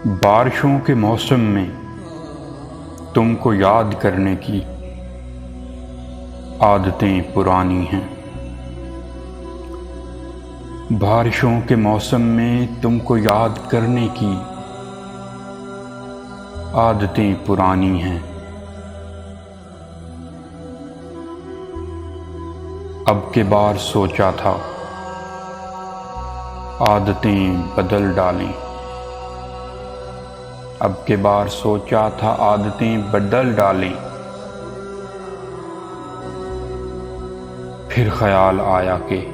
बारिशों के मौसम में तुमको याद करने की आदतें पुरानी हैं। बारिशों के मौसम में तुमको याद करने की आदतें पुरानी हैं। अब के बार सोचा था आदतें बदल डालें। अब के बार सोचा था आदतें बदल डालें। फिर ख्याल आया कि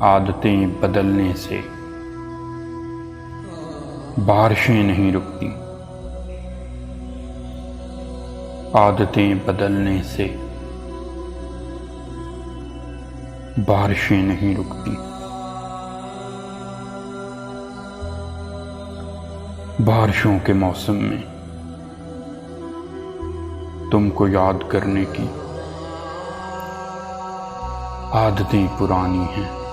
आदतें बदलने से बारिशें नहीं रुकती। आदतें बदलने से बारिशें नहीं रुकती। बारिशों के मौसम में तुमको याद करने की आदतें पुरानी हैं।